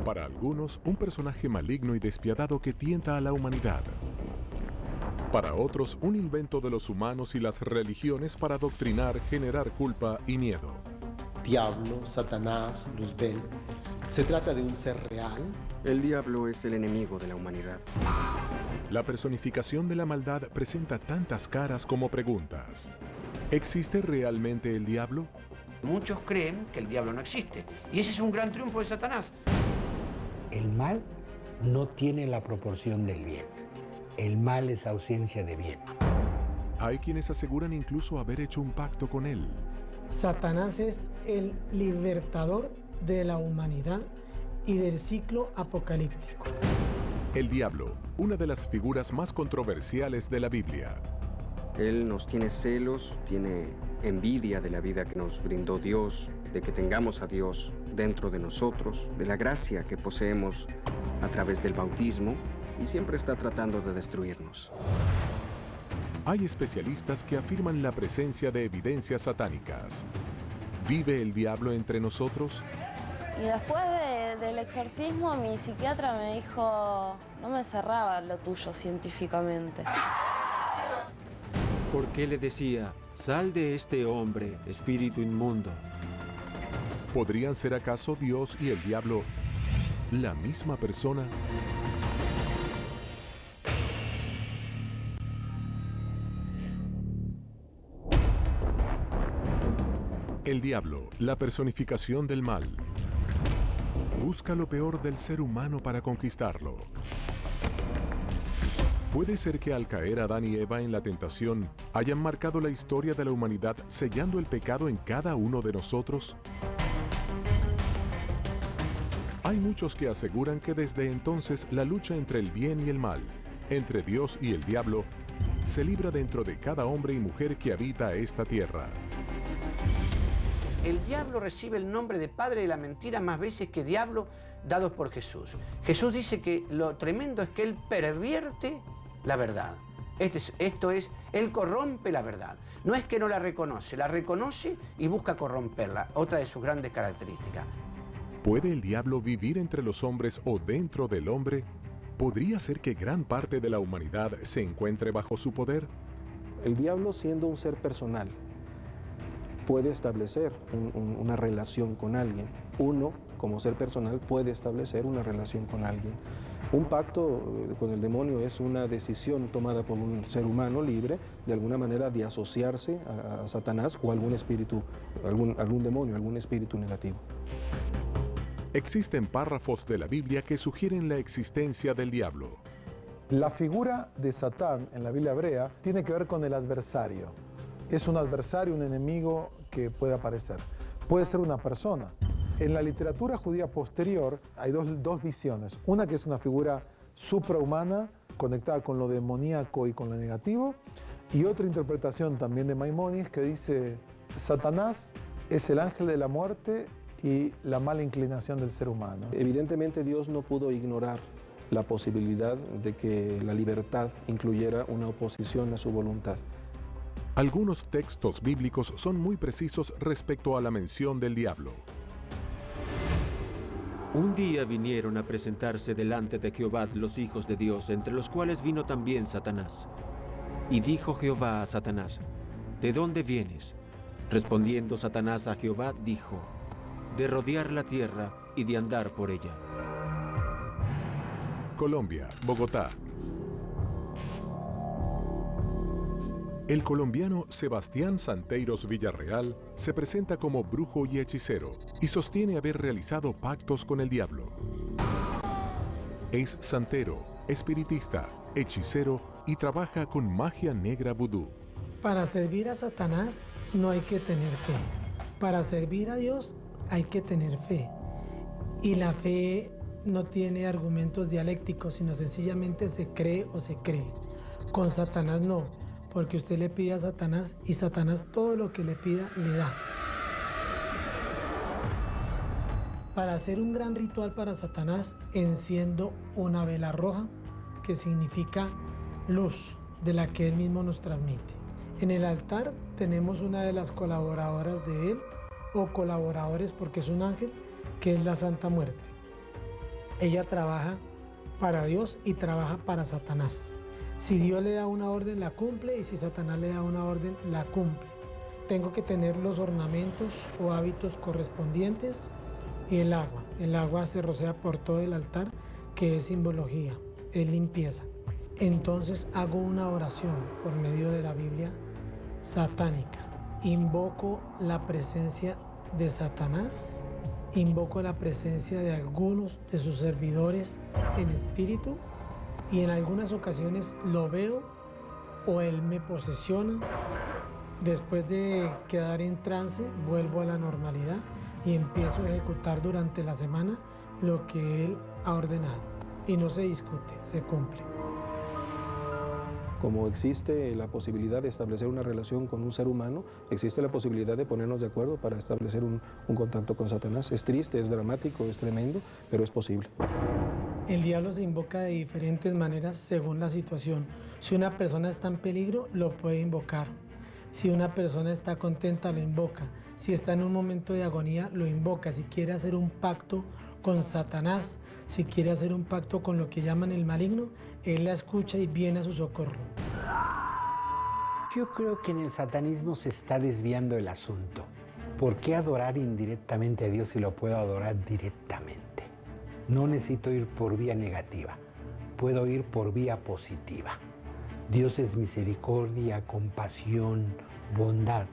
Para algunos, un personaje maligno y despiadado que tienta a la humanidad. Para otros, un invento de los humanos y las religiones para adoctrinar, generar culpa y miedo. Diablo, Satanás, Luzbel. ¿Se trata de un ser real? El diablo es el enemigo de la humanidad. La personificación de la maldad presenta tantas caras como preguntas. ¿Existe realmente el diablo? Muchos creen que el diablo no existe, y ese es un gran triunfo de Satanás. El mal no tiene la proporción del bien. El mal es ausencia de bien. Hay quienes aseguran incluso haber hecho un pacto con él. Satanás es el libertador de la humanidad y del ciclo apocalíptico. El diablo, una de las figuras más controversiales de la Biblia. Él nos tiene celos, tiene envidia de la vida que nos brindó Dios, de que tengamos a Dios dentro de nosotros, de la gracia que poseemos a través del bautismo, y siempre está tratando de destruirnos. Hay especialistas que afirman la presencia de evidencias satánicas. ¿Vive el diablo entre nosotros? Y después del exorcismo, mi psiquiatra me dijo, no me cerraba lo tuyo científicamente. Porque le decía, sal de este hombre, espíritu inmundo. ¿Podrían ser acaso Dios y el diablo la misma persona? El diablo, la personificación del mal. Busca lo peor del ser humano para conquistarlo. ¿Puede ser que al caer Adán y Eva en la tentación hayan marcado la historia de la humanidad sellando el pecado en cada uno de nosotros? Hay muchos que aseguran que desde entonces la lucha entre el bien y el mal, entre Dios y el diablo, se libra dentro de cada hombre y mujer que habita esta tierra. El diablo recibe el nombre de padre de la mentira más veces que diablo dados por Jesús. Jesús dice que lo tremendo es que él pervierte la verdad. Esto es, él corrompe la verdad. No es que no la reconoce y busca corromperla, otra de sus grandes características. ¿Puede el diablo vivir entre los hombres o dentro del hombre? ¿Podría ser que gran parte de la humanidad se encuentre bajo su poder? El diablo, siendo un ser personal, puede establecer una relación con alguien. Uno, como ser personal, puede establecer una relación con alguien. Un pacto con el demonio es una decisión tomada por un ser humano libre, de alguna manera, de asociarse a Satanás o a algún espíritu, algún demonio, algún espíritu negativo. Existen párrafos de la Biblia que sugieren la existencia del diablo. La figura de Satán en la Biblia hebrea tiene que ver con el adversario. Es un adversario, un enemigo que puede aparecer. Puede ser una persona. En la literatura judía posterior hay dos visiones. Una que es una figura suprahumana, conectada con lo demoníaco y con lo negativo. Y otra interpretación también de Maimónides que dice, Satanás es el ángel de la muerte y la mala inclinación del ser humano. Evidentemente Dios no pudo ignorar la posibilidad de que la libertad incluyera una oposición a su voluntad. Algunos textos bíblicos son muy precisos respecto a la mención del diablo. Un día vinieron a presentarse delante de Jehová los hijos de Dios, entre los cuales vino también Satanás. Y dijo Jehová a Satanás, ¿de dónde vienes? Respondiendo Satanás a Jehová, dijo, de rodear la tierra y de andar por ella. Colombia, Bogotá. El colombiano Sebastián Santeiros Villarreal se presenta como brujo y hechicero y sostiene haber realizado pactos con el diablo. Es santero, espiritista, hechicero y trabaja con magia negra vudú. Para servir a Satanás no hay que tener fe. Para servir a Dios hay que tener fe. Y la fe no tiene argumentos dialécticos, sino sencillamente se cree o se cree. Con Satanás no. Porque usted le pide a Satanás y Satanás todo lo que le pida le da. Para hacer un gran ritual para Satanás, enciendo una vela roja que significa luz, de la que él mismo nos transmite. En el altar tenemos una de las colaboradoras de él, o colaboradores porque es un ángel, que es la Santa Muerte. ella trabaja para Dios y trabaja para Satanás. Si Dios le da una orden, la cumple, y si Satanás le da una orden, la cumple. Tengo que tener los ornamentos o hábitos correspondientes y el agua. El agua se rocea por todo el altar, que es simbología, es limpieza. Entonces hago una oración por medio de la Biblia satánica. Invoco la presencia de Satanás, invoco la presencia de algunos de sus servidores en espíritu, y en algunas ocasiones lo veo o él me posesiona. Después de quedar en trance, vuelvo a la normalidad y empiezo a ejecutar durante la semana lo que él ha ordenado. Y no se discute, se cumple. Como existe la posibilidad de establecer una relación con un ser humano, existe la posibilidad de ponernos de acuerdo para establecer un contacto con Satanás. Es triste, es dramático, es tremendo, pero es posible. El diablo se invoca de diferentes maneras según la situación. Si una persona está en peligro, lo puede invocar. Si una persona está contenta, lo invoca. Si está en un momento de agonía, lo invoca. Si quiere hacer un pacto con Satanás, si quiere hacer un pacto con lo que llaman el maligno, él la escucha y viene a su socorro. Yo creo que en el satanismo se está desviando el asunto. ¿Por qué adorar indirectamente a Dios si lo puedo adorar directamente? No necesito ir por vía negativa, puedo ir por vía positiva. Dios es misericordia, compasión, bondad.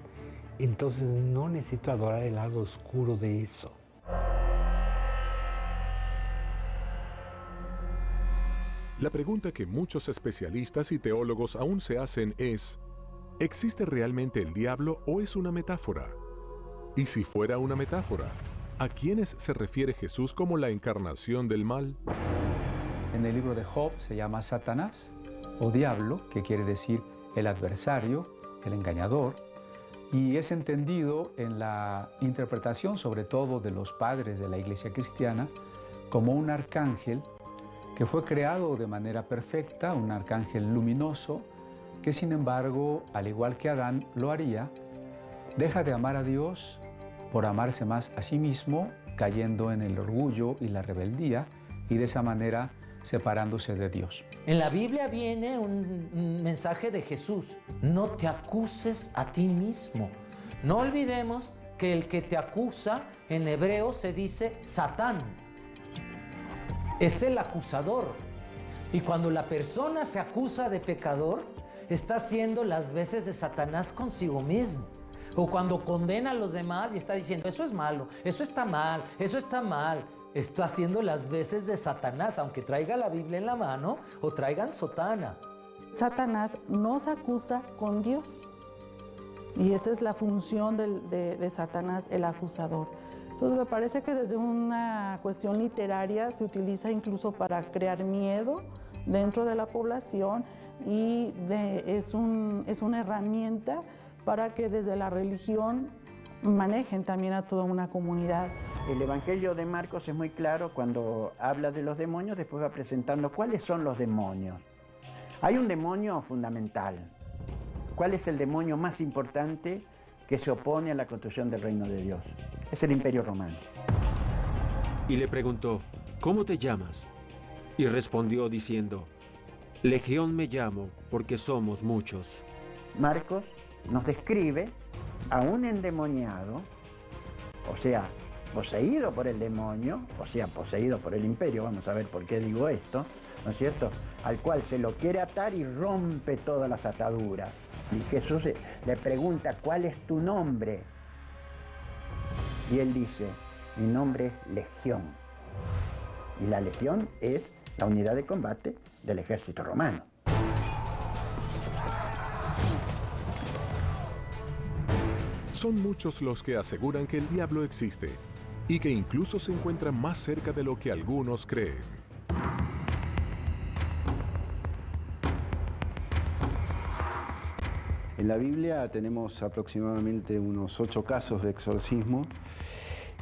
Entonces no necesito adorar el lado oscuro de eso. La pregunta que muchos especialistas y teólogos aún se hacen es: ¿existe realmente el diablo o es una metáfora? Y si fuera una metáfora, ¿a quiénes se refiere Jesús como la encarnación del mal? En el libro de Job se llama Satanás o diablo, que quiere decir el adversario, el engañador, y es entendido en la interpretación, sobre todo de los padres de la Iglesia cristiana, como un arcángel que fue creado de manera perfecta, un arcángel luminoso, que sin embargo, al igual que Adán lo haría, deja de amar a Dios por amarse más a sí mismo, cayendo en el orgullo y la rebeldía, y de esa manera separándose de Dios. En la Biblia viene un mensaje de Jesús: no te acuses a ti mismo. No olvidemos que el que te acusa en hebreo se dice Satán. Es el acusador. Y cuando la persona se acusa de pecador, está haciendo las veces de Satanás consigo mismo. O cuando condena a los demás y está diciendo: eso es malo, eso está mal, eso está mal. Está haciendo las veces de Satanás, aunque traiga la Biblia en la mano o traigan sotana. Satanás nos acusa con Dios. Y esa es la función de Satanás, el acusador. Entonces me parece que desde una cuestión literaria se utiliza incluso para crear miedo dentro de la población, y es una herramienta para que desde la religión manejen también a toda una comunidad. El Evangelio de Marcos es muy claro cuando habla de los demonios, después va presentando cuáles son los demonios. Hay un demonio fundamental. ¿Cuál es el demonio más importante que se opone a la construcción del reino de Dios? Es el Imperio Romano. Y le preguntó: ¿cómo te llamas? Y respondió diciendo: Legión me llamo, porque somos muchos. Marcos nos describe a un endemoniado, o sea, poseído por el demonio, o sea, poseído por el imperio, vamos a ver por qué digo esto, ¿no es cierto?, al cual se lo quiere atar y rompe todas las ataduras. Y Jesús le pregunta: ¿cuál es tu nombre? Y él dice: mi nombre es Legión. Y la legión es la unidad de combate del ejército romano. Son muchos los que aseguran que el diablo existe y que incluso se encuentra más cerca de lo que algunos creen. En la Biblia tenemos aproximadamente unos 8 casos de exorcismo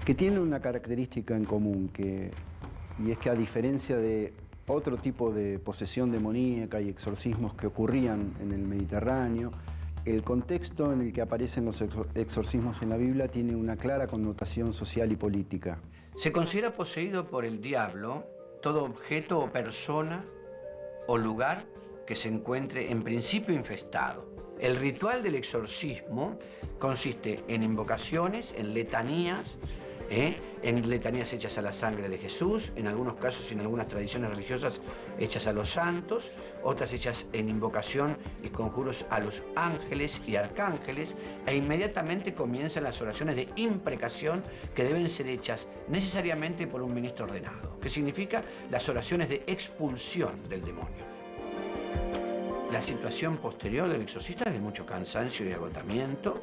que tienen una característica en común, y es que a diferencia de otro tipo de posesión demoníaca y exorcismos que ocurrían en el Mediterráneo, el contexto en el que aparecen los exorcismos en la Biblia tiene una clara connotación social y política. Se considera poseído por el diablo todo objeto o persona o lugar que se encuentre en principio infestado. El ritual del exorcismo consiste en invocaciones, en letanías hechas a la sangre de Jesús, en algunos casos y en algunas tradiciones religiosas hechas a los santos, otras hechas en invocación y conjuros a los ángeles y arcángeles, e inmediatamente comienzan las oraciones de imprecación que deben ser hechas necesariamente por un ministro ordenado, que significa las oraciones de expulsión del demonio. La situación posterior del exorcista es de mucho cansancio y agotamiento,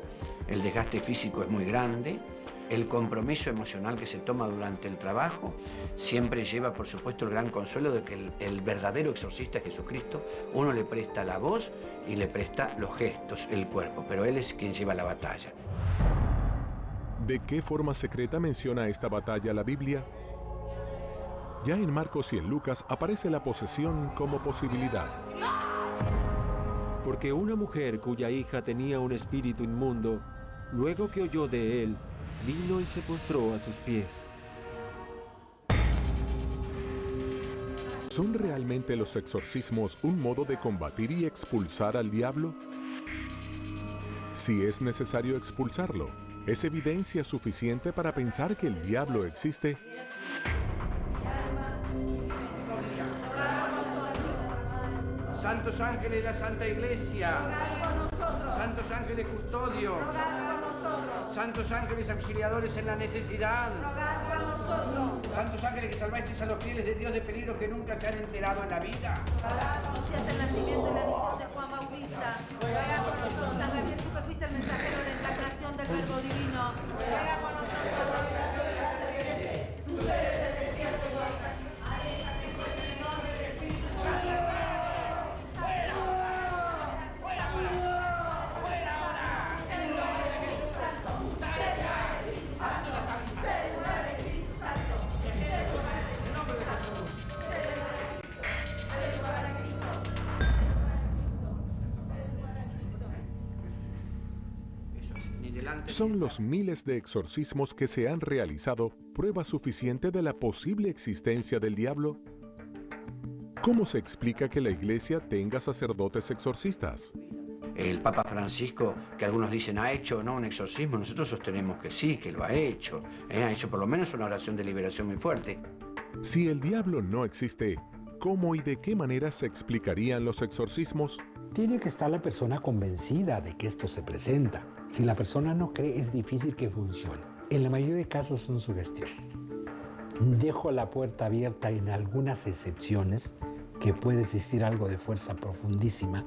el desgaste físico es muy grande, el compromiso emocional que se toma durante el trabajo siempre lleva, por supuesto, el gran consuelo de que el verdadero exorcista es Jesucristo. Uno le presta la voz y le presta los gestos, el cuerpo, pero Él es quien lleva la batalla. ¿De qué forma secreta menciona esta batalla la Biblia? Ya en Marcos y en Lucas aparece la posesión como posibilidad. Porque una mujer cuya hija tenía un espíritu inmundo, luego que oyó de él, vino y se postró a sus pies. ¿Son realmente los exorcismos un modo de combatir y expulsar al diablo? Si es necesario expulsarlo, ¿es evidencia suficiente para pensar que el diablo existe? Santos ángeles de la Santa Iglesia, santos ángeles custodios, santos ángeles auxiliadores en la necesidad, santos ángeles que salvasteis a los fieles de Dios de peligros que nunca se han enterado en la vida. Anunciaste el nacimiento y la difusión de Juan Bautista. Ruega por nosotros, San Gabriel, tú que fuiste el mensajero de la encarnación del Verbo Divino. Ruega por nosotros. Tú eres el desierto y ¿Son los miles de exorcismos que se han realizado prueba suficiente de la posible existencia del diablo? ¿Cómo se explica que la Iglesia tenga sacerdotes exorcistas? El Papa Francisco, que algunos dicen ha hecho un exorcismo, nosotros sostenemos que sí, que lo ha hecho por lo menos una oración de liberación muy fuerte. Si el diablo no existe, ¿cómo y de qué manera se explicarían los exorcismos? Tiene que estar la persona convencida de que esto se presenta. Si la persona no cree, es difícil que funcione. En la mayoría de casos son sugestión. Dejo la puerta abierta en algunas excepciones, que puede existir algo de fuerza profundísima,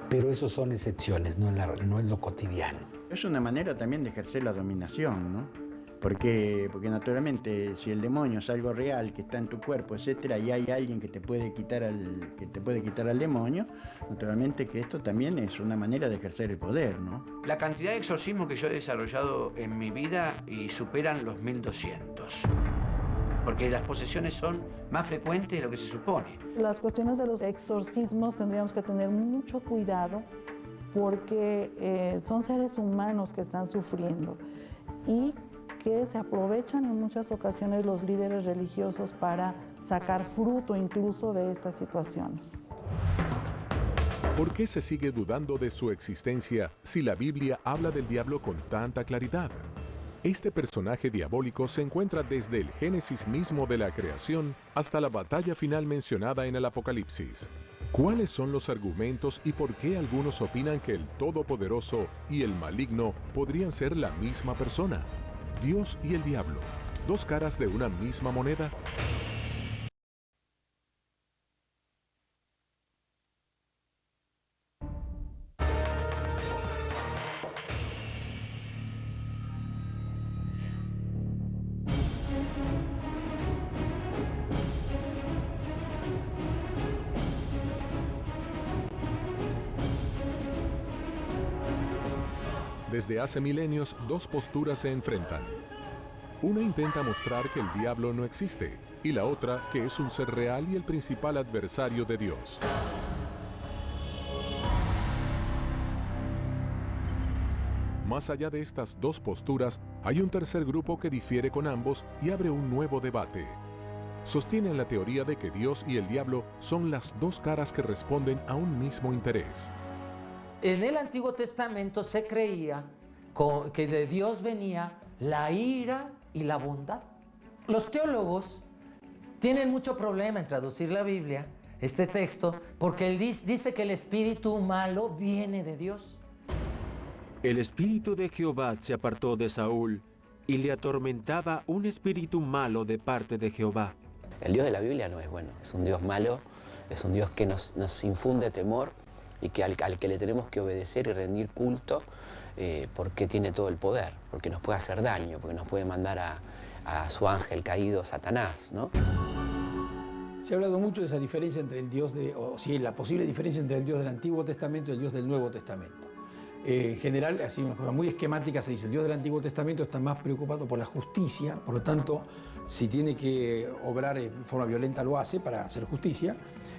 pero eso son excepciones, no es lo cotidiano. Es una manera también de ejercer la dominación, ¿no? Porque naturalmente si el demonio es algo real que está en tu cuerpo, etcétera, y hay alguien que te puede quitar al demonio, naturalmente que esto también es una manera de ejercer el poder, ¿no? La cantidad de exorcismos que yo he desarrollado en mi vida y superan los 1200. Porque las posesiones son más frecuentes de lo que se supone. Las cuestiones de los exorcismos tendríamos que tener mucho cuidado porque son seres humanos que están sufriendo y que se aprovechan en muchas ocasiones los líderes religiosos para sacar fruto incluso de estas situaciones. ¿Por qué se sigue dudando de su existencia si la Biblia habla del diablo con tanta claridad? Este personaje diabólico se encuentra desde el génesis mismo de la creación hasta la batalla final mencionada en el Apocalipsis. ¿Cuáles son los argumentos y por qué algunos opinan que el Todopoderoso y el Maligno podrían ser la misma persona? Dios y el diablo, ¿dos caras de una misma moneda? Desde hace milenios, dos posturas se enfrentan. Una intenta mostrar que el diablo no existe, y la otra que es un ser real y el principal adversario de Dios. Más allá de estas dos posturas, hay un tercer grupo que difiere con ambos y abre un nuevo debate. sostienen la teoría de que Dios y el diablo son las dos caras que responden a un mismo interés. En el Antiguo Testamento se creía que de Dios venía la ira y la bondad. Los teólogos tienen mucho problema en traducir la Biblia, este texto, porque él dice que el espíritu malo viene de Dios. El espíritu de Jehová se apartó de Saúl y le atormentaba un espíritu malo de parte de Jehová. El Dios de la Biblia no es bueno, es un Dios malo, es un Dios que nos infunde temor y que al que le tenemos que obedecer y rendir culto porque tiene todo el poder, porque nos puede hacer daño, porque nos puede mandar a su ángel caído, Satanás, ¿no? Se ha hablado mucho de esa diferencia entre el Dios la posible diferencia entre el Dios del Antiguo Testamento y el Dios del Nuevo Testamento. En general, así una cosa muy esquemática, se dice el Dios del Antiguo Testamento está más preocupado por la justicia, por lo tanto, si tiene que obrar en forma violenta lo hace para hacer justicia.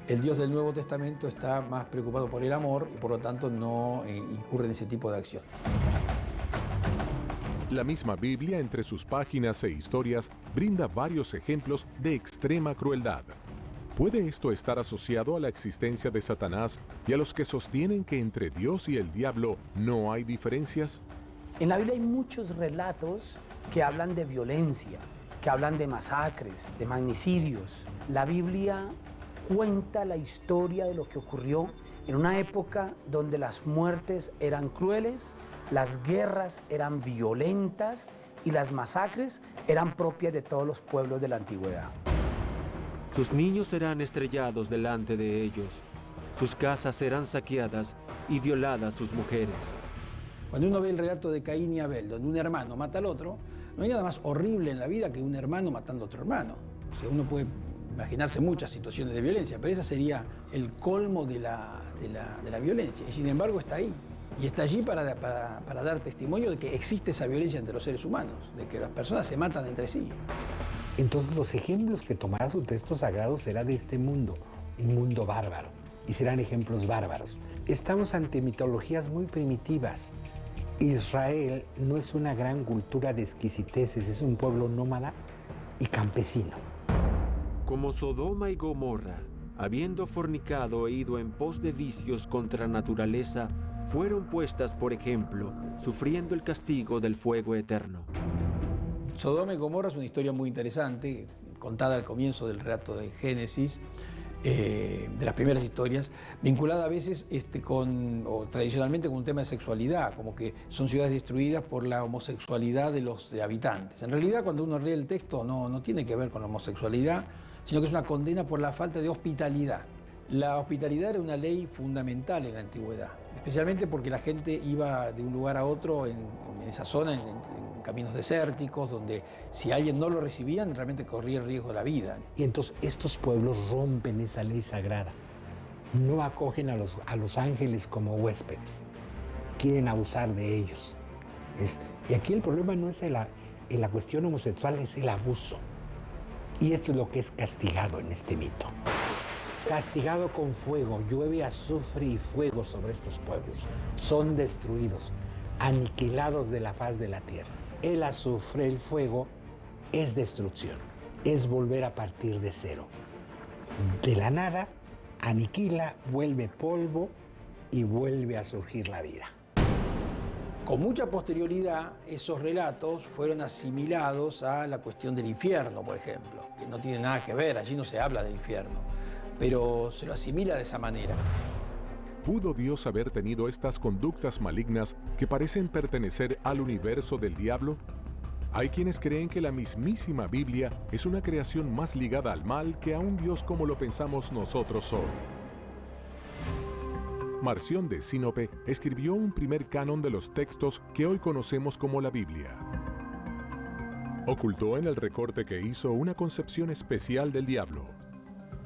El Dios del Nuevo Testamento está más preocupado por el amor y por lo tanto no incurre en ese tipo de acción. La misma Biblia, entre sus páginas e historias, brinda varios ejemplos de extrema crueldad. ¿Puede esto estar asociado a la existencia de Satanás y a los que sostienen que entre Dios y el diablo no hay diferencias? En la Biblia hay muchos relatos que hablan de violencia, que hablan de masacres, de magnicidios. La Biblia cuenta la historia de lo que ocurrió en una época donde las muertes eran crueles, las guerras eran violentas y las masacres eran propias de todos los pueblos de la antigüedad. Sus niños serán estrellados delante de ellos, sus casas serán saqueadas y violadas sus mujeres. Cuando uno ve el relato de Caín y Abel, donde un hermano mata al otro, no hay nada más horrible en la vida que un hermano matando a otro hermano. O sea, uno puede imaginarse muchas situaciones de violencia, pero esa sería el colmo de la violencia. Y sin embargo está ahí. Y está allí para dar testimonio de que existe esa violencia entre los seres humanos, de que las personas se matan entre sí. Entonces los ejemplos que tomará su texto sagrado será de este mundo, un mundo bárbaro, y serán ejemplos bárbaros. Estamos ante mitologías muy primitivas. Israel no es una gran cultura de exquisiteces, es un pueblo nómada y campesino. Como Sodoma y Gomorra, habiendo fornicado e ido en pos de vicios contra naturaleza, fueron puestas por ejemplo, sufriendo el castigo del fuego eterno. Sodoma y Gomorra es una historia muy interesante, contada al comienzo del relato de Génesis, de las primeras historias, vinculada a veces tradicionalmente con un tema de sexualidad, como que son ciudades destruidas por la homosexualidad de los habitantes. En realidad, cuando uno lee el texto, no tiene que ver con la homosexualidad, sino que es una condena por la falta de hospitalidad. La hospitalidad era una ley fundamental en la antigüedad, especialmente porque la gente iba de un lugar a otro en esa zona, en caminos desérticos, donde si alguien no lo recibían, realmente corría el riesgo de la vida. Y entonces estos pueblos rompen esa ley sagrada. No acogen a los ángeles como huéspedes. Quieren abusar de ellos. Y aquí el problema no es en la cuestión homosexual, es el abuso. Y esto es lo que es castigado en este mito. Castigado con fuego, llueve azufre y fuego sobre estos pueblos. Son destruidos, aniquilados de la faz de la tierra. El azufre, el fuego, es destrucción, es volver a partir de cero. De la nada, aniquila, vuelve polvo y vuelve a surgir la vida. Con mucha posterioridad, esos relatos fueron asimilados a la cuestión del infierno, por ejemplo, que no tiene nada que ver, allí no se habla del infierno, pero se lo asimila de esa manera. ¿Pudo Dios haber tenido estas conductas malignas que parecen pertenecer al universo del diablo? Hay quienes creen que la mismísima Biblia es una creación más ligada al mal que a un Dios como lo pensamos nosotros hoy. Marción de Sinope escribió un primer canon de los textos que hoy conocemos como la Biblia. Ocultó en el recorte que hizo una concepción especial del diablo.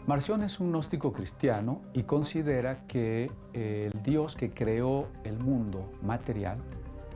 Marción es un gnóstico cristiano y considera que el Dios que creó el mundo material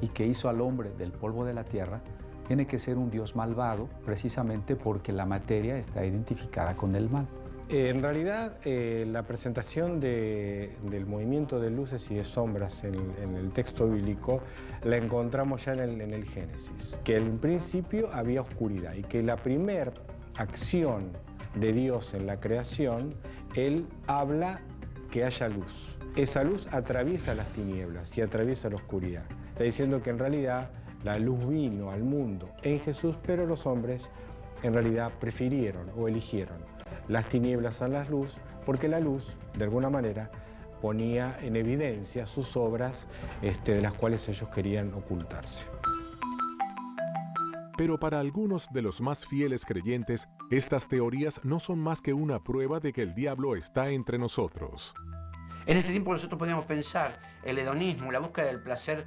y que hizo al hombre del polvo de la tierra tiene que ser un Dios malvado precisamente porque la materia está identificada con el mal. En realidad, la presentación del movimiento de luces y de sombras en el texto bíblico la encontramos ya en el Génesis, que en principio había oscuridad y que la primera acción de Dios en la creación, Él habla que haya luz. Esa luz atraviesa las tinieblas y atraviesa la oscuridad. Está diciendo que en realidad la luz vino al mundo en Jesús, pero los hombres en realidad prefirieron o eligieron las tinieblas a la luz, porque la luz, de alguna manera, ponía en evidencia sus obras de las cuales ellos querían ocultarse. Pero para algunos de los más fieles creyentes, estas teorías no son más que una prueba de que el diablo está entre nosotros. En este tiempo nosotros podemos pensar el hedonismo, la búsqueda del placer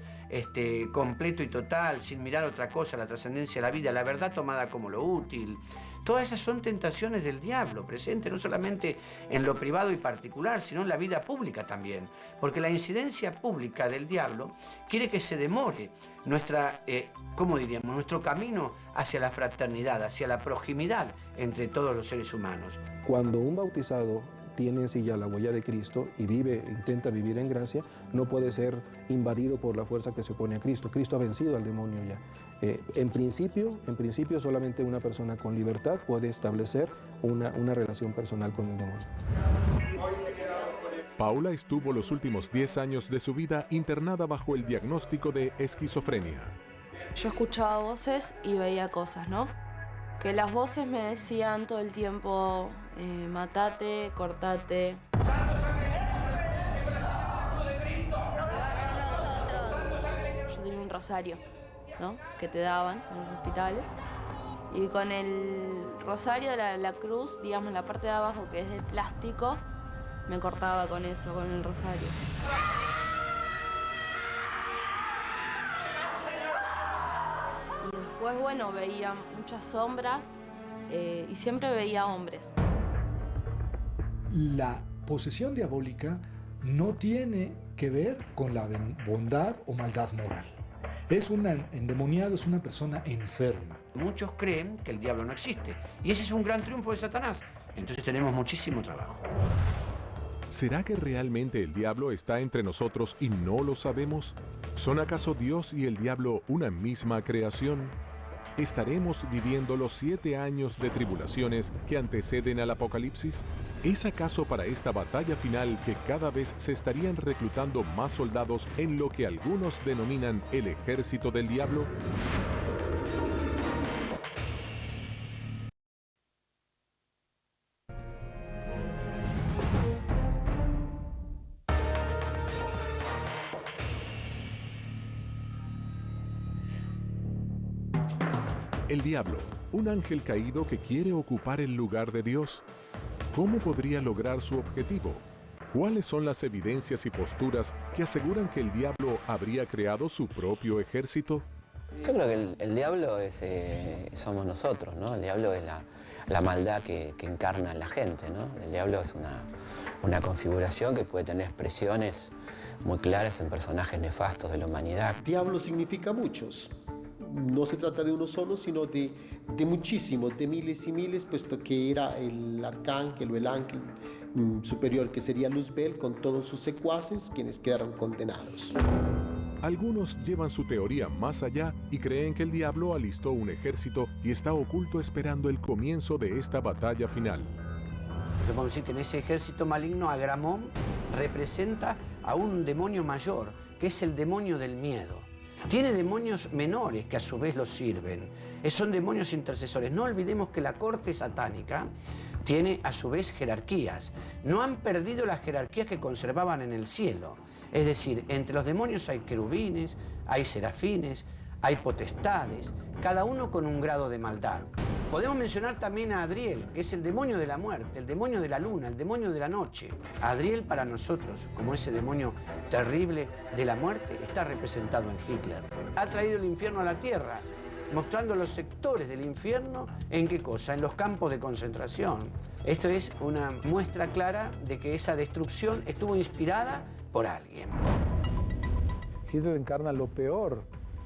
completo y total, sin mirar otra cosa, la trascendencia de la vida, la verdad tomada como lo útil. Todas esas son tentaciones del diablo, presentes no solamente en lo privado y particular, sino en la vida pública también. Porque la incidencia pública del diablo quiere que se demore nuestro camino hacia la fraternidad, hacia la proximidad entre todos los seres humanos. Cuando un bautizado tiene en sí ya la huella de Cristo y intenta vivir en gracia, no puede ser invadido por la fuerza que se opone a Cristo. Cristo ha vencido al demonio ya. En principio, solamente una persona con libertad puede establecer una relación personal con el demonio. Paula estuvo los últimos 10 años de su vida internada bajo el diagnóstico de esquizofrenia. Yo escuchaba voces y veía cosas, ¿no? Que las voces me decían todo el tiempo, matate, cortate. Yo tenía un rosario, ¿no? Que te daban en los hospitales. Y con el rosario de la cruz, digamos, la parte de abajo que es de plástico, me cortaba con eso, con el rosario. Y después, bueno, veía muchas sombras y siempre veía hombres. La posesión diabólica no tiene que ver con la bondad o maldad moral. Es un endemoniado, es una persona enferma. Muchos creen que el diablo no existe. Y ese es un gran triunfo de Satanás. Entonces tenemos muchísimo trabajo. ¿Será que realmente el diablo está entre nosotros y no lo sabemos? ¿Son acaso Dios y el diablo una misma creación? ¿Estaremos viviendo los 7 años de tribulaciones que anteceden al Apocalipsis? ¿Es acaso para esta batalla final que cada vez se estarían reclutando más soldados en lo que algunos denominan el ejército del diablo? El diablo, un ángel caído que quiere ocupar el lugar de Dios. ¿Cómo podría lograr su objetivo? ¿Cuáles son las evidencias y posturas que aseguran que el diablo habría creado su propio ejército? Yo creo que el diablo somos nosotros, ¿no? El diablo es la maldad que encarna la gente, ¿no? El diablo es una configuración que puede tener expresiones muy claras en personajes nefastos de la humanidad. Diablo significa muchos. No se trata de uno solo, sino de muchísimos, de miles y miles, puesto que era el arcángel o el ángel superior, que sería Luzbel, con todos sus secuaces, quienes quedaron condenados. Algunos llevan su teoría más allá y creen que el diablo alistó un ejército y está oculto esperando el comienzo de esta batalla final. Podemos decir que en ese ejército maligno Agramón representa a un demonio mayor, que es el demonio del miedo. Tiene demonios menores que a su vez los sirven. Son demonios intercesores. No olvidemos que la corte satánica tiene a su vez jerarquías. No han perdido las jerarquías que conservaban en el cielo. Es decir, entre los demonios hay querubines, hay serafines, hay potestades, cada uno con un grado de maldad. Podemos mencionar también a Adriel, que es el demonio de la muerte, el demonio de la luna, el demonio de la noche. Adriel para nosotros, como ese demonio terrible de la muerte, está representado en Hitler. Ha traído el infierno a la tierra, mostrando los sectores del infierno, ¿en qué cosa? En los campos de concentración. Esto es una muestra clara de que esa destrucción estuvo inspirada por alguien. Hitler encarna lo peor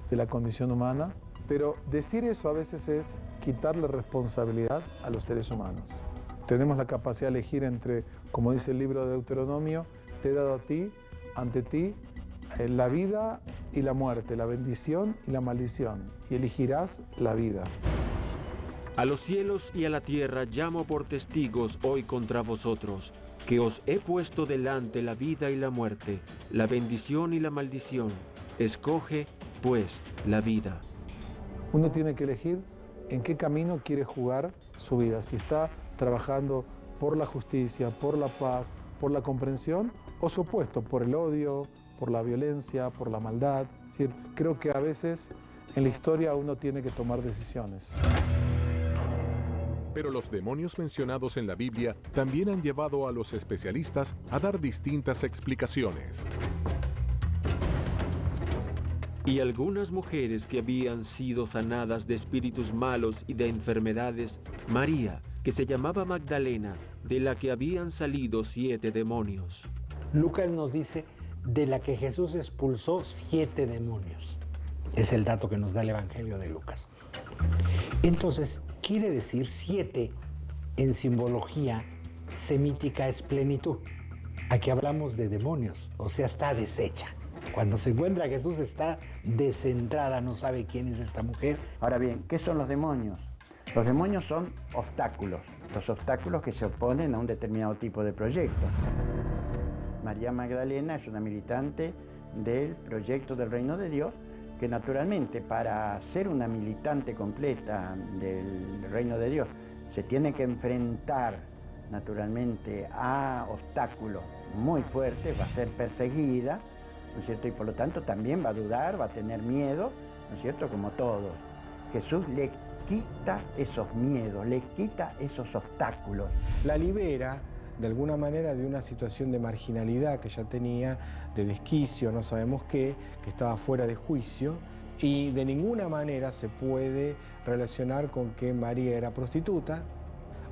de la condición humana, pero decir eso a veces es quitarle responsabilidad a los seres humanos. Tenemos la capacidad de elegir entre, como dice el libro de Deuteronomio, te he dado a ti, ante ti, la vida y la muerte, la bendición y la maldición, y elegirás la vida. A los cielos y a la tierra llamo por testigos hoy contra vosotros, que os he puesto delante la vida y la muerte, la bendición y la maldición. Escoge, pues, la vida. Uno tiene que elegir en qué camino quiere jugar su vida, si está trabajando por la justicia, por la paz, por la comprensión, o su opuesto, por el odio, por la violencia, por la maldad. Es decir, creo que a veces en la historia uno tiene que tomar decisiones. Pero los demonios mencionados en la Biblia también han llevado a los especialistas a dar distintas explicaciones. Y algunas mujeres que habían sido sanadas de espíritus malos y de enfermedades, María, que se llamaba Magdalena, de la que habían salido 7 demonios. Lucas nos dice de la que Jesús expulsó 7 demonios. Es el dato que nos da el Evangelio de Lucas. Entonces, quiere decir 7 en simbología semítica es plenitud. Aquí hablamos de demonios, o sea, está deshecha. Cuando se encuentra a Jesús está descentrada, no sabe quién es esta mujer. Ahora bien, ¿qué son los demonios? Los demonios son obstáculos, los obstáculos que se oponen a un determinado tipo de proyecto. María Magdalena es una militante del proyecto del Reino de Dios, que naturalmente para ser una militante completa del Reino de Dios se tiene que enfrentar naturalmente a obstáculos muy fuertes, va a ser perseguida, ¿no es cierto? Y por lo tanto también va a dudar, va a tener miedo, ¿no es cierto? Como todos. Jesús le quita esos miedos, le quita esos obstáculos. La libera de alguna manera de una situación de marginalidad que ya tenía, de desquicio, no sabemos qué, que estaba fuera de juicio, y de ninguna manera se puede relacionar con que María era prostituta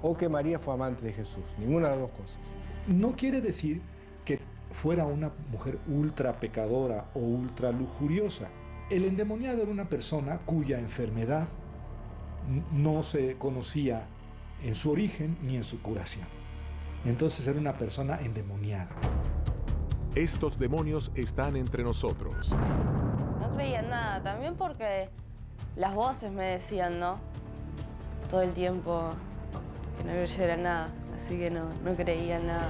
o que María fue amante de Jesús, ninguna de las dos cosas. No quiere decir que fuera una mujer ultra pecadora o ultra lujuriosa. El endemoniado era una persona cuya enfermedad no se conocía en su origen ni en su curación. Entonces era una persona endemoniada. Estos demonios están entre nosotros. No creía en nada, también porque las voces me decían, ¿no? Todo el tiempo que no era nada, así que no creía en nada.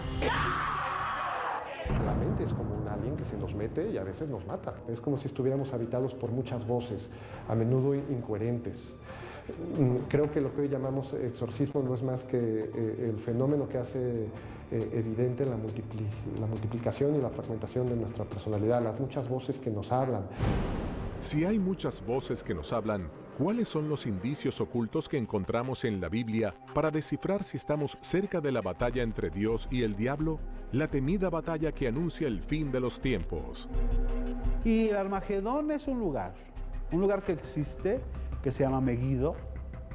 La mente es como un alien que se nos mete y a veces nos mata. Es como si estuviéramos habitados por muchas voces, a menudo incoherentes. Creo que lo que hoy llamamos exorcismo no es más que el fenómeno que hace evidente la multiplicación y la fragmentación de nuestra personalidad, las muchas voces que nos hablan. Si hay muchas voces que nos hablan, ¿cuáles son los indicios ocultos que encontramos en la Biblia para descifrar si estamos cerca de la batalla entre Dios y el diablo? La temida batalla que anuncia el fin de los tiempos. Y el Armagedón es un lugar que existe, que se llama Megiddo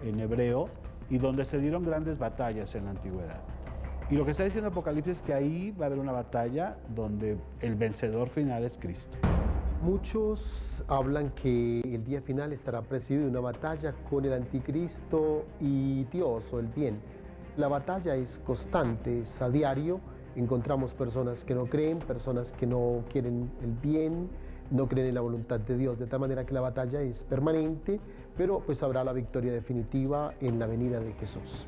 en hebreo, y donde se dieron grandes batallas en la antigüedad. Y lo que está diciendo Apocalipsis es que ahí va a haber una batalla donde el vencedor final es Cristo. Muchos hablan que el día final estará presidido de una batalla con el anticristo y Dios o el bien. La batalla es constante, es a diario. Encontramos personas que no creen, personas que no quieren el bien, no creen en la voluntad de Dios, de tal manera que la batalla es permanente, pero pues habrá la victoria definitiva en la venida de Jesús.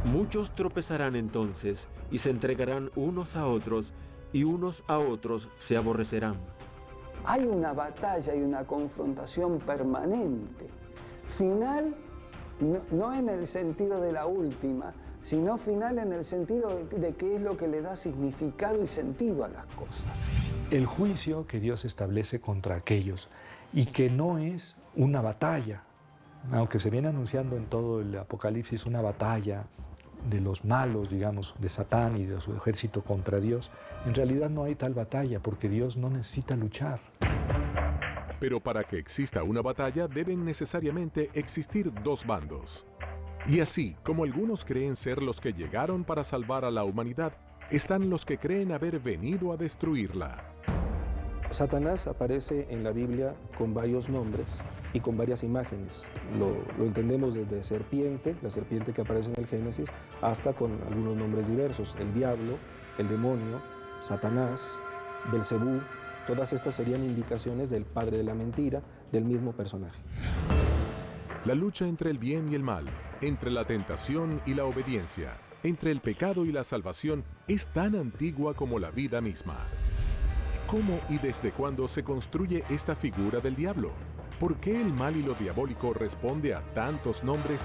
Muchos tropezarán entonces y se entregarán unos a otros y unos a otros se aborrecerán. Hay una batalla y una confrontación permanente, final no en el sentido de la última, sino final en el sentido de qué es lo que le da significado y sentido a las cosas. El juicio que Dios establece contra aquellos y que no es una batalla, aunque se viene anunciando en todo el Apocalipsis una batalla de los malos, digamos, de Satán y de su ejército contra Dios, en realidad no hay tal batalla porque Dios no necesita luchar. Pero para que exista una batalla deben necesariamente existir dos bandos. Y así como algunos creen ser los que llegaron para salvar a la humanidad, están los que creen haber venido a destruirla. Satanás aparece en la Biblia con varios nombres y con varias imágenes. Lo entendemos desde serpiente, la serpiente que aparece en el Génesis, hasta con algunos nombres diversos. El diablo, el demonio, Satanás, Belcebú. Todas estas serían indicaciones del padre de la mentira, del mismo personaje. La lucha entre el bien y el mal, entre la tentación y la obediencia, entre el pecado y la salvación, es tan antigua como la vida misma. ¿Cómo y desde cuándo se construye esta figura del diablo? ¿Por qué el mal y lo diabólico responde a tantos nombres?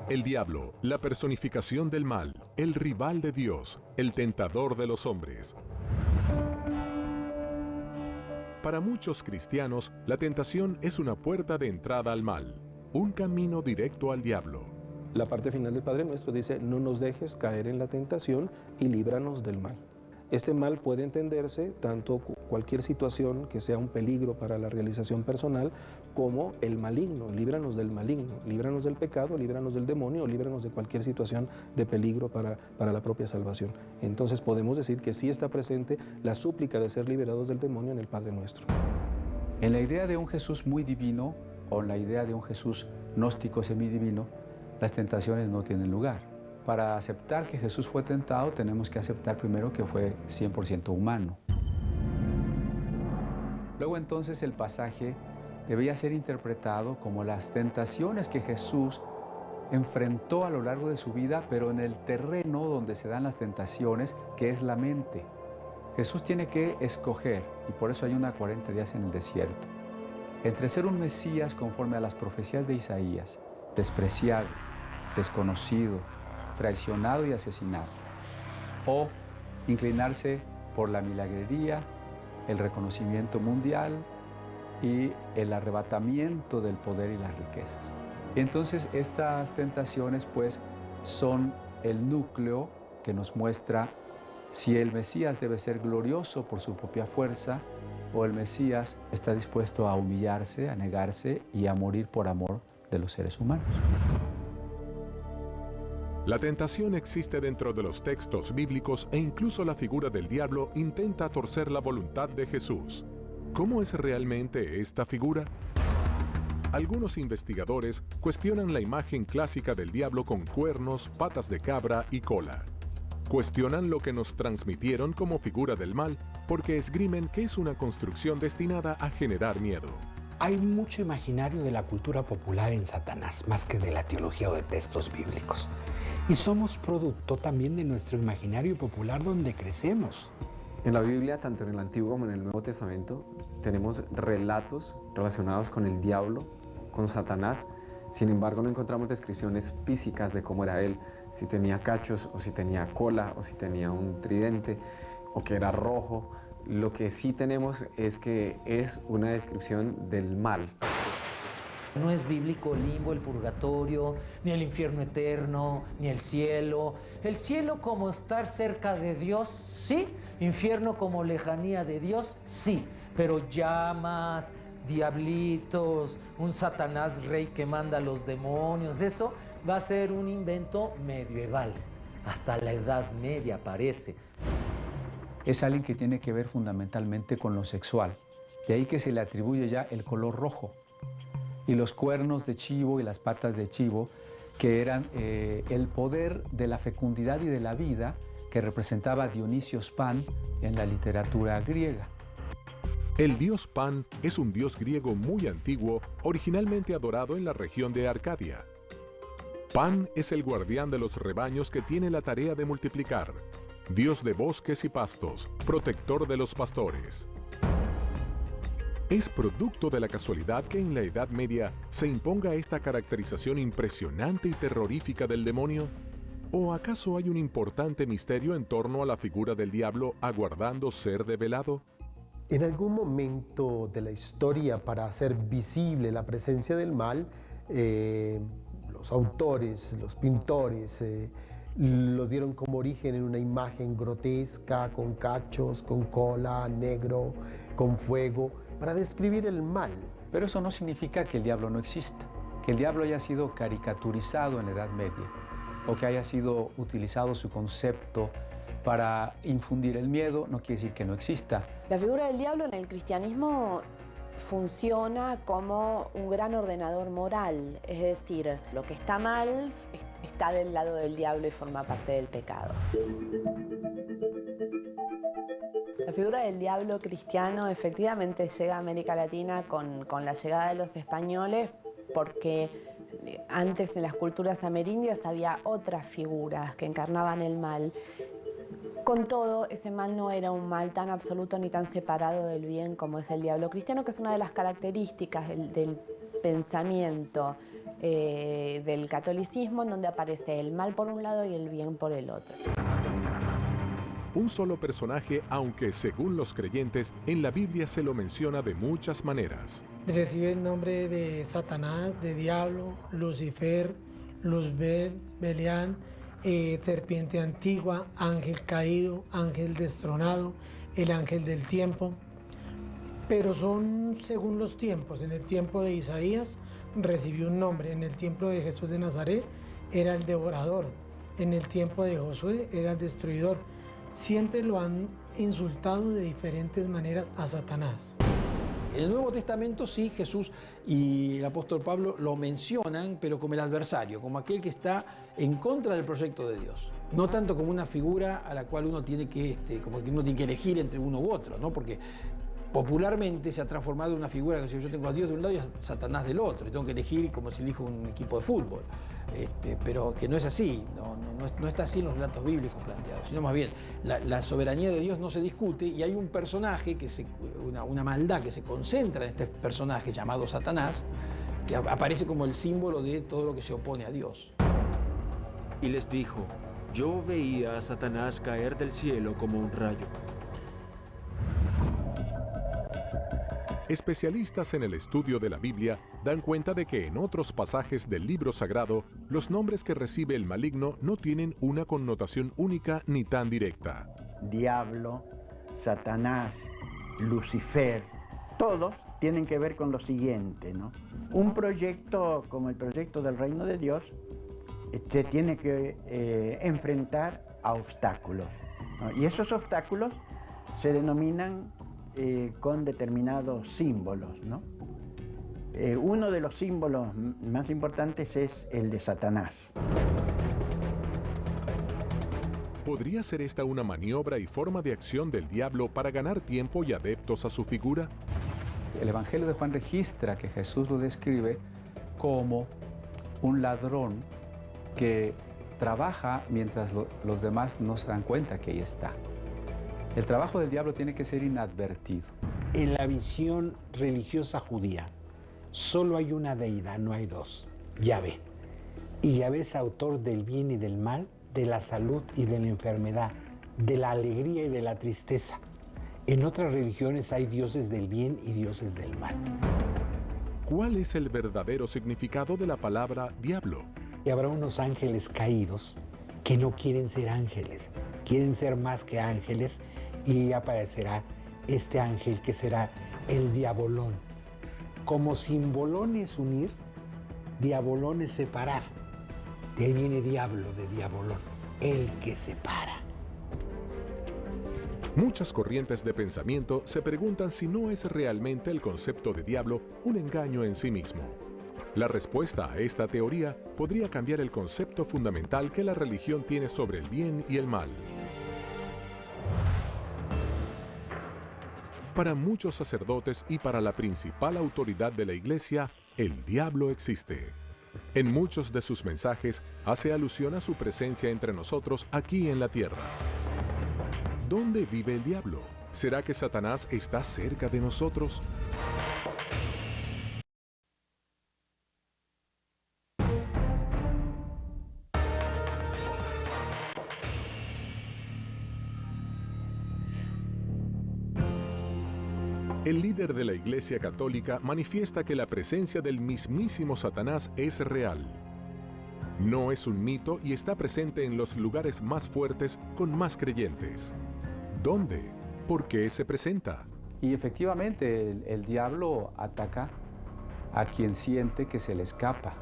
El diablo, la personificación del mal, el rival de Dios, el tentador de los hombres. Para muchos cristianos, la tentación es una puerta de entrada al mal, un camino directo al diablo. La parte final del Padre Nuestro dice: no nos dejes caer en la tentación y líbranos del mal. Este mal puede entenderse tanto cualquier situación que sea un peligro para la realización personal, como el maligno. Líbranos del maligno, líbranos del pecado, líbranos del demonio, líbranos de cualquier situación de peligro para la propia salvación. Entonces podemos decir que sí está presente la súplica de ser liberados del demonio en el Padre Nuestro. En la idea de un Jesús muy divino, o en la idea de un Jesús gnóstico semidivino, las tentaciones no tienen lugar. Para aceptar que Jesús fue tentado, tenemos que aceptar primero que fue 100% humano. Luego entonces el pasaje debía ser interpretado como las tentaciones que Jesús enfrentó a lo largo de su vida, pero en el terreno donde se dan las tentaciones, que es la mente. Jesús tiene que escoger, y por eso ayuna 40 días en el desierto, entre ser un Mesías conforme a las profecías de Isaías, despreciado, desconocido, traicionado y asesinado, o inclinarse por la milagrería, el reconocimiento mundial y el arrebatamiento del poder y las riquezas. Entonces estas tentaciones pues son el núcleo que nos muestra si el Mesías debe ser glorioso por su propia fuerza o el Mesías está dispuesto a humillarse, a negarse y a morir por amor de los seres humanos. La tentación existe dentro de los textos bíblicos e incluso la figura del diablo intenta torcer la voluntad de Jesús. ¿Cómo es realmente esta figura? Algunos investigadores cuestionan la imagen clásica del diablo con cuernos, patas de cabra y cola. Cuestionan lo que nos transmitieron como figura del mal porque esgrimen que es una construcción destinada a generar miedo. Hay mucho imaginario de la cultura popular en Satanás, más que de la teología o de textos bíblicos. Y somos producto también de nuestro imaginario popular donde crecemos. En la Biblia, tanto en el Antiguo como en el Nuevo Testamento, tenemos relatos relacionados con el diablo, con Satanás. Sin embargo, no encontramos descripciones físicas de cómo era él, si tenía cachos, o si tenía cola, o si tenía un tridente, o que era rojo. Lo que sí tenemos es que es una descripción del mal. No es bíblico el limbo, el purgatorio, ni el infierno eterno, ni el cielo. El cielo como estar cerca de Dios, sí. Infierno como lejanía de Dios, sí. Pero llamas, diablitos, un Satanás rey que manda a los demonios, eso va a ser un invento medieval. Hasta la Edad Media parece. Es alguien que tiene que ver fundamentalmente con lo sexual. De ahí que se le atribuye ya el color rojo. Y los cuernos de chivo y las patas de chivo, que eran el poder de la fecundidad y de la vida que representaba Dionisios Pan en la literatura griega. El dios Pan es un dios griego muy antiguo, originalmente adorado en la región de Arcadia. Pan es el guardián de los rebaños que tiene la tarea de multiplicar, dios de bosques y pastos, protector de los pastores. ¿Es producto de la casualidad que en la Edad Media se imponga esta caracterización impresionante y terrorífica del demonio? ¿O acaso hay un importante misterio en torno a la figura del diablo aguardando ser develado? En algún momento de la historia, para hacer visible la presencia del mal, los autores, los pintores, lo dieron como origen en una imagen grotesca, con cachos, con cola, negro, con fuego, para describir el mal. Pero eso no significa que el diablo no exista, que el diablo haya sido caricaturizado en la Edad Media, o que haya sido utilizado su concepto para infundir el miedo, no quiere decir que no exista. La figura del diablo en el cristianismo funciona como un gran ordenador moral, es decir, lo que está mal está del lado del diablo y forma parte del pecado. La figura del diablo cristiano efectivamente llega a América Latina con la llegada de los españoles, porque antes en las culturas amerindias había otras figuras que encarnaban el mal. Con todo, ese mal no era un mal tan absoluto ni tan separado del bien como es el diablo cristiano, que es una de las características del pensamiento del catolicismo, en donde aparece el mal por un lado y el bien por el otro. Un solo personaje, aunque según los creyentes, en la Biblia se lo menciona de muchas maneras. Recibe el nombre de Satanás, de diablo, Lucifer, Luzbel, Belián, serpiente antigua, ángel caído, ángel destronado, el ángel del tiempo. Pero son según los tiempos. En el tiempo de Isaías recibió un nombre, en el tiempo de Jesús de Nazaret era el devorador, en el tiempo de Josué era el destruidor. Siempre lo han insultado de diferentes maneras a Satanás. En el Nuevo Testamento sí, Jesús y el apóstol Pablo lo mencionan, pero como el adversario, como aquel que está en contra del proyecto de Dios. No tanto como una figura a la cual uno tiene que, como que uno tiene que elegir entre uno u otro, ¿no? Porque popularmente se ha transformado en una figura que si yo tengo a Dios de un lado y a Satanás del otro, y tengo que elegir como si elijo un equipo de fútbol. Pero que no es así, no está así en los relatos bíblicos planteados, sino más bien la soberanía de Dios no se discute y hay un personaje, una maldad que se concentra en este personaje llamado Satanás, que aparece como el símbolo de todo lo que se opone a Dios. Y les dijo, yo veía a Satanás caer del cielo como un rayo. Especialistas en el estudio de la Biblia dan cuenta de que en otros pasajes del libro sagrado, los nombres que recibe el maligno no tienen una connotación única ni tan directa. Diablo, Satanás, Lucifer, todos tienen que ver con lo siguiente, ¿no? Un proyecto como el proyecto del Reino de Dios se tiene que enfrentar a obstáculos, ¿no? Y esos obstáculos se denominan con determinados símbolos, ¿no? Uno de los símbolos más importantes es el de Satanás. ¿Podría ser esta una maniobra y forma de acción del diablo para ganar tiempo y adeptos a su figura? El Evangelio de Juan registra que Jesús lo describe como un ladrón que trabaja mientras los demás no se dan cuenta que ahí está. El trabajo del diablo tiene que ser inadvertido. En la visión religiosa judía, solo hay una deidad, no hay dos, Yahvé. Y Yahvé es autor del bien y del mal, de la salud y de la enfermedad, de la alegría y de la tristeza. En otras religiones hay dioses del bien y dioses del mal. ¿Cuál es el verdadero significado de la palabra diablo? Y habrá unos ángeles caídos que no quieren ser ángeles, quieren ser más que ángeles, y aparecerá este ángel que será el diabolón. Como simbolón es unir, diabolón es separar. De ahí viene diablo, de diabolón, el que separa. Muchas corrientes de pensamiento se preguntan si no es realmente el concepto de diablo un engaño en sí mismo. La respuesta a esta teoría podría cambiar el concepto fundamental que la religión tiene sobre el bien y el mal. Para muchos sacerdotes y para la principal autoridad de la Iglesia, el diablo existe. En muchos de sus mensajes hace alusión a su presencia entre nosotros aquí en la tierra. ¿Dónde vive el diablo? ¿Será que Satanás está cerca de nosotros? El líder de la Iglesia Católica manifiesta que la presencia del mismísimo Satanás es real. No es un mito y está presente en los lugares más fuertes con más creyentes. ¿Dónde? ¿Por qué se presenta? Y efectivamente el diablo ataca a quien siente que se le escapa.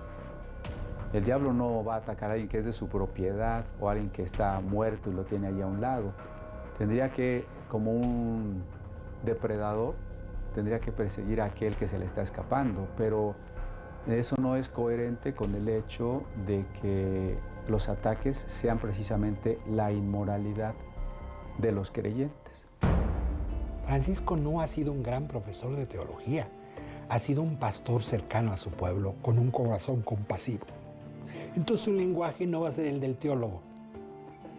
El diablo no va a atacar a alguien que es de su propiedad o a alguien que está muerto y lo tiene ahí a un lado. Tendría que, como un depredador, tendría que perseguir a aquel que se le está escapando, pero eso no es coherente con el hecho de que los ataques sean precisamente la inmoralidad de los creyentes. Francisco no ha sido un gran profesor de teología, ha sido un pastor cercano a su pueblo, con un corazón compasivo. Entonces su lenguaje no va a ser el del teólogo,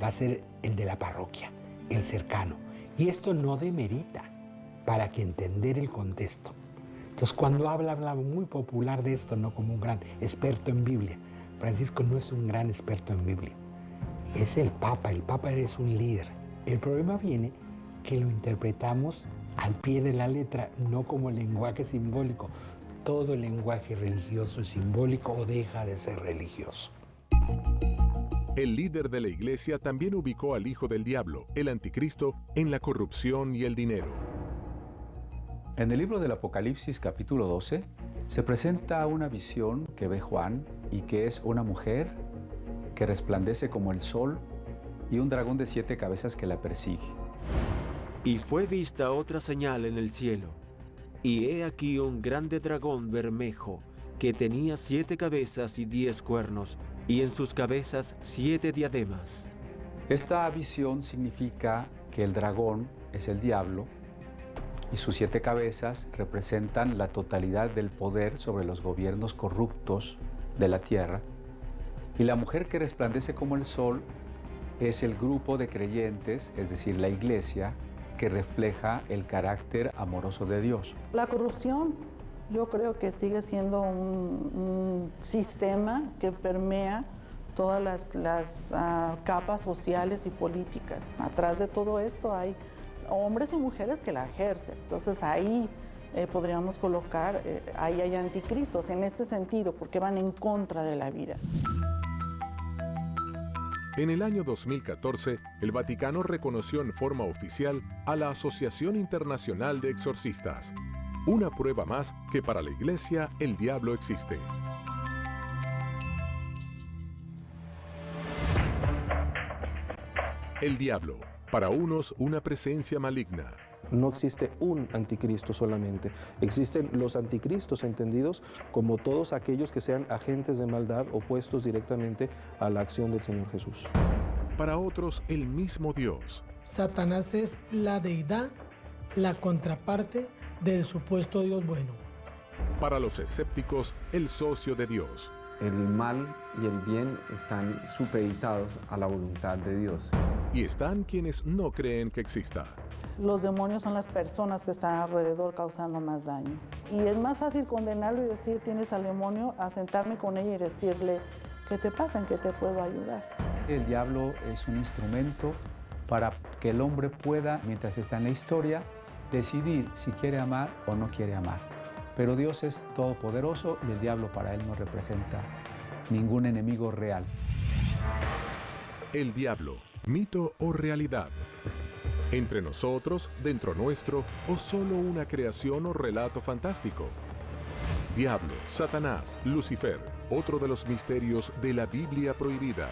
va a ser el de la parroquia, el cercano. Y esto no demerita para que entender el contexto. Entonces cuando habla muy popular de esto, no como un gran experto en Biblia. Francisco no es un gran experto en Biblia, es el Papa es un líder. El problema viene que lo interpretamos al pie de la letra, no como lenguaje simbólico. Todo el lenguaje religioso es simbólico o deja de ser religioso. El líder de la Iglesia también ubicó al hijo del diablo, el anticristo, en la corrupción y el dinero. En el libro del Apocalipsis capítulo 12 se presenta una visión que ve Juan y que es una mujer que resplandece como el sol y un dragón de 7 cabezas que la persigue. Y fue vista otra señal en el cielo, y he aquí un grande dragón bermejo, que tenía 7 cabezas y 10 cuernos, y en sus cabezas 7 diademas. Esta visión significa que el dragón es el diablo, y sus 7 cabezas representan la totalidad del poder sobre los gobiernos corruptos de la tierra, y la mujer que resplandece como el sol es el grupo de creyentes, es decir, la Iglesia, que refleja el carácter amoroso de Dios. La corrupción yo creo que sigue siendo un sistema que permea todas las capas sociales y políticas. Atrás de todo esto hay hombres y mujeres que la ejercen. Entonces ahí podríamos colocar, ahí hay anticristos en este sentido, porque van en contra de la vida. En el año 2014, el Vaticano reconoció en forma oficial a la Asociación Internacional de Exorcistas, una prueba más que para la Iglesia el diablo existe. El diablo, para unos una presencia maligna. No existe un anticristo solamente, existen los anticristos entendidos como todos aquellos que sean agentes de maldad opuestos directamente a la acción del Señor Jesús. Para otros, el mismo Dios. Satanás es la deidad, la contraparte del supuesto Dios bueno. Para los escépticos, el socio de Dios. El mal y el bien están supeditados a la voluntad de Dios. Y están quienes no creen que exista. Los demonios son las personas que están alrededor causando más daño. Y es más fácil condenarlo y decir, tienes al demonio, a sentarme con ella y decirle, ¿qué te pasa? ¿En qué te puedo ayudar? El diablo es un instrumento para que el hombre pueda, mientras está en la historia, decidir si quiere amar o no quiere amar. Pero Dios es todopoderoso y el diablo para él no representa ningún enemigo real. El diablo, mito o realidad. Entre nosotros, dentro nuestro, o solo una creación o relato fantástico. Diablo, Satanás, Lucifer, otro de los misterios de la Biblia prohibida.